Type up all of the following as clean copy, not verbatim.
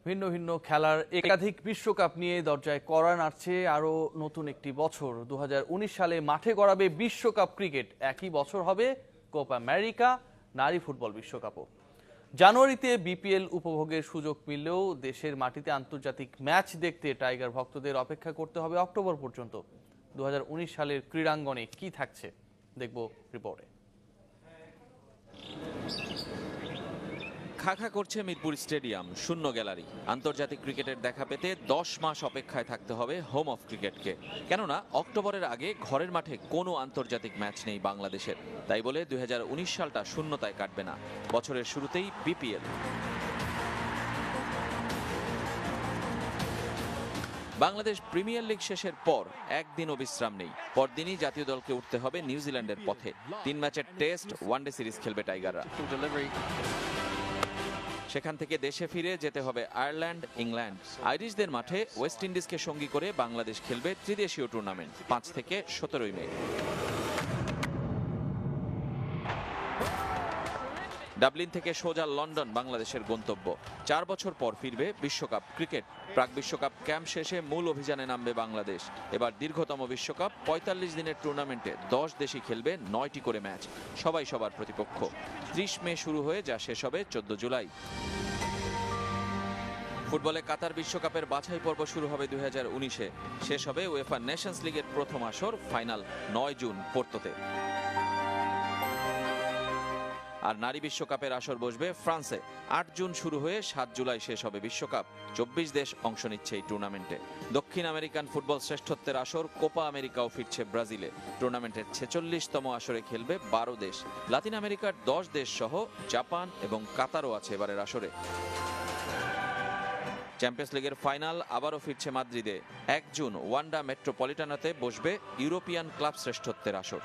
ভিন্ন ভিন্ন খেলার একাধিক বিশ্বকাপ নিয়ে দরজায় কড়া নাড়ছে আরও নতুন একটি বছর। 2019 সালে মাঠে গড়াবে বিশ্বকাপ ক্রিকেট। একই বছর হবে কোপা আমেরিকা নারী ফুটবল বিশ্বকাপও। জানুয়ারিতে বিপিএল উপভোগের সুযোগ মিললেও দেশের মাটিতে আন্তর্জাতিক ম্যাচ দেখতে টাইগার ভক্তদের অপেক্ষা করতে হবে অক্টোবর পর্যন্ত। 2019 সালের ক্রীড়াঙ্গনে কি থাকছে দেখব রিপোর্টে। খা খা করছে মিরপুর স্টেডিয়াম, শূন্য গ্যালারি। আন্তর্জাতিক ক্রিকেটের দেখা পেতে 10 মাস অপেক্ষায় থাকতে হবে হোম অফ ক্রিকেটকে। কেননা অক্টোবরের আগে ঘরের মাঠে কোনো আন্তর্জাতিক ম্যাচ নেই বাংলাদেশের। তাই বলে 2019 সালটা শূন্যতায় কাটবে না। বছরের শুরুতেই বিপিএল। বাংলাদেশ প্রিমিয়ার লিগ শেষের পর একদিনও বিশ্রাম নেই। পরদিনই জাতীয় দলকে উঠতে হবে নিউজিল্যান্ডের পথে। 3 ম্যাচের টেস্ট ওয়ানডে সিরিজ খেলবে টাইগাররা। সেখান থেকে দেশে ফিরে যেতে হবে আয়ারল্যান্ড, ইংল্যান্ড। আইরিশদের মাঠে ওয়েস্ট ইন্ডিজকে সঙ্গী করে বাংলাদেশ খেলবে ত্রিদেশীয় টুর্নামেন্ট 5 থেকে 17 মে। ডাবলিন থেকে সোজা লন্ডন বাংলাদেশের গন্তব্য। 4 বছর পর ফিরবে বিশ্বকাপ ক্রিকেট। প্রাক বিশ্বকাপ ক্যাম্প শেষে মূল অভিযানে নামবে বাংলাদেশ। এবার দীর্ঘতম বিশ্বকাপ 45 দিনের টুর্নামেন্টে 10 দেশই খেলবে 9টি করে ম্যাচ। সবাই সবার প্রতিপক্ষ। 30 মে শুরু হয়ে যা শেষ হবে 14 জুলাই। ফুটবলে কাতার বিশ্বকাপের বাছাই পর্ব শুরু হবে 2019-এ। শেষ হবে উয়েফা নেশনস লিগের প্রথম আসর, ফাইনাল 9 জুন পোর্তোতে। আর নারী বিশ্বকাপের আসর বসবে ফ্রান্সে। 8 জুন শুরু হয়ে 7 জুলাই শেষ হবে বিশ্বকাপ। 24 দেশ অংশ নিচ্ছে এই টুর্নামেন্টে। দক্ষিণ আমেরিকান ফুটবল শ্রেষ্ঠত্বের আসর কোপা আমেরিকাও ফিরছে ব্রাজিলে। টুর্নামেন্টের 46তম আসরে খেলবে 12 দেশ। লাতিন আমেরিকার 10 দেশ সহ জাপান এবং কাতারও আছে এবারের আসরে। চ্যাম্পিয়ন্স লিগের ফাইনাল আবারও ফিরছে মাদ্রিদে। 1 জুন ওয়ান্ডা মেট্রোপলিটানোতে বসবে ইউরোপিয়ান ক্লাব শ্রেষ্ঠত্বের আসর।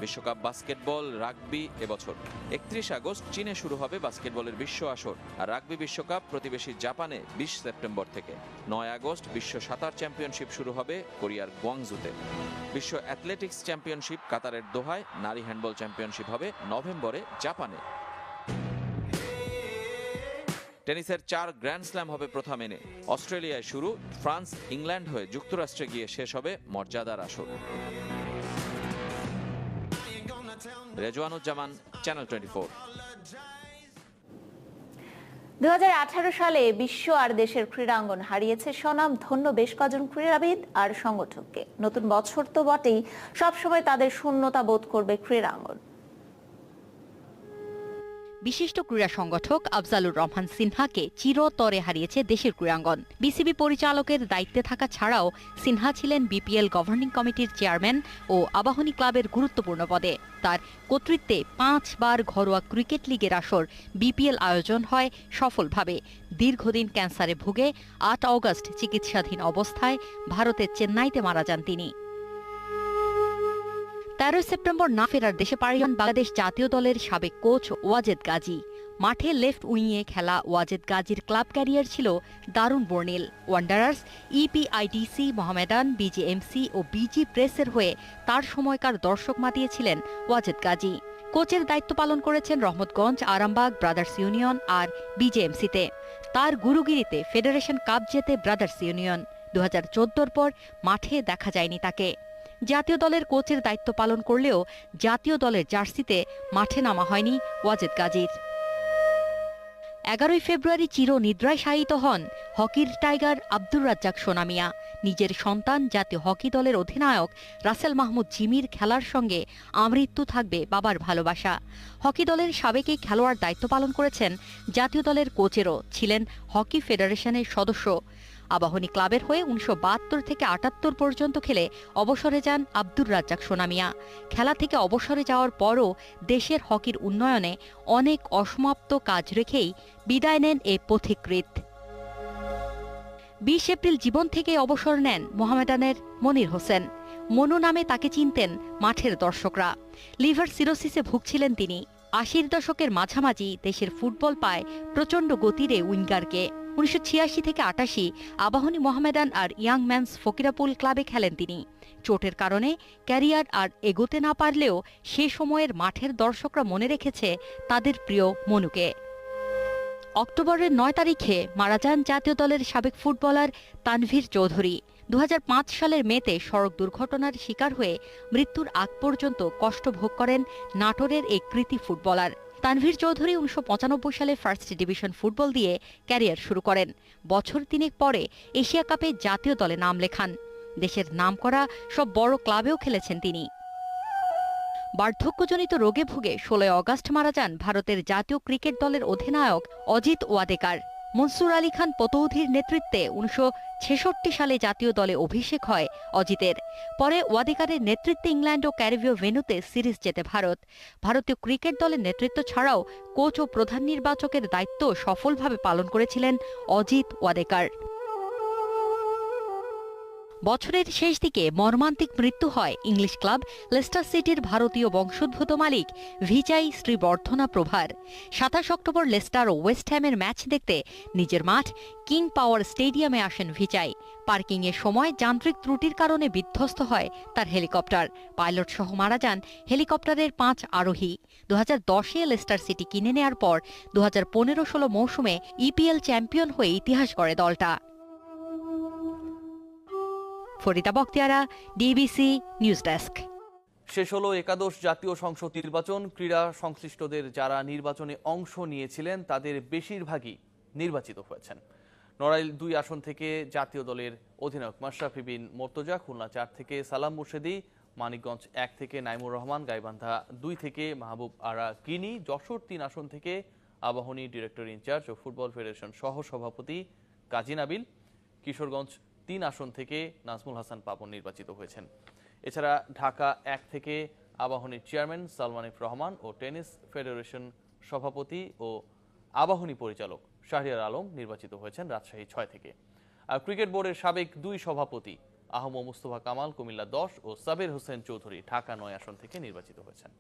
বিশ্বকাপ বাস্কেটবল, রাগবি এবছর। 31 আগস্ট চীনে শুরু হবে বাস্কেটবলের বিশ্ব আসর। আর রাগবি বিশ্বকাপ প্রতিবেশী জাপানে 20 সেপ্টেম্বর থেকে। 9 আগস্ট বিশ্ব সাঁতার চ্যাম্পিয়নশিপ শুরু হবে কোরিয়ার গোয়াংজুতে। বিশ্ব অ্যাথলেটিক্স চ্যাম্পিয়নশিপ কাতারের দোহায়। নারী হ্যান্ডবল চ্যাম্পিয়নশিপ হবে নভেম্বরে জাপানে। টেনিসের 4 গ্র্যান্ড স্ল্যাম হবে প্রথম এনে। অস্ট্রেলিয়ায় শুরু, ফ্রান্স, ইংল্যান্ড হয়ে যুক্তরাষ্ট্রে গিয়ে শেষ হবে মর্যাদার আসর। রেজওয়ানুজ্জামান, চ্যানেল 24। 2018 সালে বিশ্ব আর দেশের ক্রীড়াঙ্গন হারিয়েছে স্বনাম ধন্য বেশ কজন ক্রীড়াবিদ আর সংগঠককে। নতুন বছর তো বটেই, সবসময় তাদের শূন্যতা বোধ করবে ক্রীড়াঙ্গন। বিশিষ্ট ক্রীড়া সংগঠক আফজালুর রহমান সিনহাকে চিরতরে হারিয়েছে দেশের ক্রীড়াঙ্গন। বিসিবি পরিচালকের দায়িত্বে থাকা ছাড়াও সিনহা ছিলেন বিপিএল গভর্নিং কমিটির চেয়ারম্যান ও আবাহনী ক্লাবের গুরুত্বপূর্ণ পদে। তার কর্তৃত্বে 5 বার ঘরোয়া ক্রিকেট লিগের আসর বিপিএল আয়োজন হয় সফলভাবে। দীর্ঘদিন ক্যান্সারে ভুগে 8 অগস্ট চিকিৎসাধীন অবস্থায় ভারতের চেন্নাইতে মারা যান তিনি। 13 সেপ্টেম্বর না ফেরার দেশে পাড়ি জমান বাংলাদেশ জাতীয় দলের সাবেক কোচ ওয়াজেদ গাজী। মাঠে লেফট উইংয়ে খেলা ওয়াজেদ গাজীর ক্লাব ক্যারিয়ার ছিল দারুণ বর্ণিল। ওয়ান্ডারার্স, ইপিআইডিসি, মোহামেডান, বিজিএমসি ও বিজি প্রেসের হয়ে তার সময়কার দর্শক মাতিয়েছিলেন ওয়াজেদ গাজী। কোচের দায়িত্ব পালন করেছেন রহমতগঞ্জ, আরামবাগ, ব্রাদার্স ইউনিয়ন আর বিজেএমসিতে। তার গুরুগিরিতে ফেডারেশন কাপ জেতে ব্রাদার্স ইউনিয়ন। 2014 পর মাঠে দেখা যায়নি তাকে। জাতীয় দলের কোচের দায়িত্ব পালন করলেও জাতীয় দলের জার্সিতে মাঠে নামা হয়নি ওয়াজেদ গাজীর। 11 ফেব্রুয়ারি চির নিদ্রায় শায়িত হন হকির টাইগার আব্দুর রাজ্জাক সোনা মিয়া। নিজের সন্তান জাতীয় হকি দলের অধিনায়ক রাসেল মাহমুদ জিমির খেলার সঙ্গে আমৃত্যু থাকবে বাবার ভালোবাসা। হকি দলের সাবেক এই খেলোয়াড় দায়িত্ব পালন করেছেন জাতীয় দলের কোচেরও, ছিলেন হকি ফেডারেশনের সদস্য। আবাহনী ক্লাবের হয়ে 1972 থেকে 78 পর্যন্ত খেলে অবসরে যান আব্দুর রাজ্জাক সোনা মিয়া। খেলা থেকে অবসরে যাওয়ার পরও দেশের হকির উন্নয়নে অনেক অসমাপ্ত কাজ রেখেই বিদায় নেন এ পথিকৃৎ। 20 এপ্রিল জীবন থেকে অবসর নেন মোহামেডানের মনির হোসেন। মনু নামে তাকে চিনতেন মাঠের দর্শকরা। লিভার সিরোসিসে ভুগছিলেন তিনি। 80-র দশকের মাঝামাঝি দেশের ফুটবল পায় প্রচণ্ড গতিরে উইঙ্গারকে। 1986 থেকে 88 আবাহনী, মোহামেডান আর ইয়াং ম্যানস ফকিরাপুল ক্লাবে খেলেন তিনি। চোটের কারণে ক্যারিয়ার আর এগোতে না পারলেও সে সময়ের মাঠের দর্শকরা মনে রেখেছে তাদের প্রিয় মনুকে। অক্টোবরের 9 তারিখে মারা যান জাতীয় দলের সাবেক ফুটবলার তানভীর চৌধুরী। 2005 সালের মেতে সড়ক দুর্ঘটনার শিকার হয়ে মৃত্যুর আগ পর্যন্ত কষ্ট ভোগ করেন নাটোরের এই কৃতি ফুটবলার। তানভীর চৌধুরী 1995 সালে ফার্স্ট ডিভিশন ফুটবল দিয়ে ক্যারিয়ার শুরু করেন। বছর তিনেক পরে এশিয়া কাপে জাতীয় দলে নাম লেখান। দেশের নামকরা সব বড় ক্লাবেও খেলেছেন তিনি। বার্ধক্যজনিত রোগে ভুগে 16 অগাস্ট মারা যান ভারতের জাতীয় ক্রিকেট দলের অধিনায়ক অজিত ওয়াদেকার। মনসুর আলী খান পতৌধির নেতৃত্বে 1966 সালে জাতীয় দলে অভিষেক হয় অজিতের। পরে ওয়াদেকারের নেতৃত্বে ইংল্যান্ড ও ক্যারিবীয় ভেন্যুতে সিরিজ জেতে ভারত। ভারতীয় ক্রিকেট দলের নেতৃত্ব ছাড়াও কোচ ও প্রধান নির্বাচকের দায়িত্ব সফলভাবে পালন করেছিলেন অজিত ওয়াদেকার। বছরের শেষ দিকে মর্মান্তিক মৃত্যু হয় ইংলিশ ক্লাব লেস্টার সিটির ভারতীয় বংশোদ্ভূত মালিক ভিজাই শ্রীবর্ধনা প্রভার। 27 অক্টোবর লেস্টার ও ওয়েস্ট হ্যামের ম্যাচ দেখতে নিজের মাঠ কিং পাওয়ার স্টেডিয়ামে আসেন ভিজাই। পার্কিংয়ের সময় যান্ত্রিক ত্রুটির কারণে বিধ্বস্ত হয় তার হেলিকপ্টার। পাইলট সহ মারা যান হেলিকপ্টারের 5 আরোহী। 2010-এ লেস্টার সিটি কিনে নেয়ার পর 2015-16 মৌসুমে ইপিএল চ্যাম্পিয়ন হয়ে ইতিহাস গড়ে দলটা। Farida Bakhtiyara, DBC news desk. শেষ হলো একাদশ জাতীয় সংসদ নির্বাচন। ক্রীড়া সংশ্লিষ্টদের যারা নির্বাচনে অংশ নিয়েছিলেন তাদের বেশিরভাগই নির্বাচিত হয়েছেন। নড়াইল 2 আসন থেকে জাতীয় দলের অধিনায়ক মাশরাফি বিন মোর্তজা, খুলনা 4 থেকে সালাম মুর্শেদি, মানিকগঞ্জ 1 থেকে নাইমুর রহমান, গাইবান্ধা 2 থেকে মাহবুব আরা গিনি, যশোর 3 আসন থেকে আবাহনী ডিরেক্টর ইনচার্জ ও ফুটবল ফেডারেশন সহ সভাপতি কাজী নাবিল, কিশোরগঞ্জ 3 আসন থেকে নাজমুল হাসান পাপন নির্বাচিত হয়েছেন। এছাড়া ঢাকা 1 থেকে আবাহনীর চেয়ারম্যান সালমানিফ রহমান ও টেনিস ফেডারেশন সভাপতি ও আবাহনী পরিচালক শাহরিয়ার আলম নির্বাচিত হয়েছেন রাজশাহী 6 থেকে। আর ক্রিকেট বোর্ডের সাবেক 2 সভাপতি আহম মুস্তফা কামাল কুমিল্লা 10 ও সাবের হোসেন চৌধুরী ঢাকা 9 আসন থেকে নির্বাচিত হয়েছেন।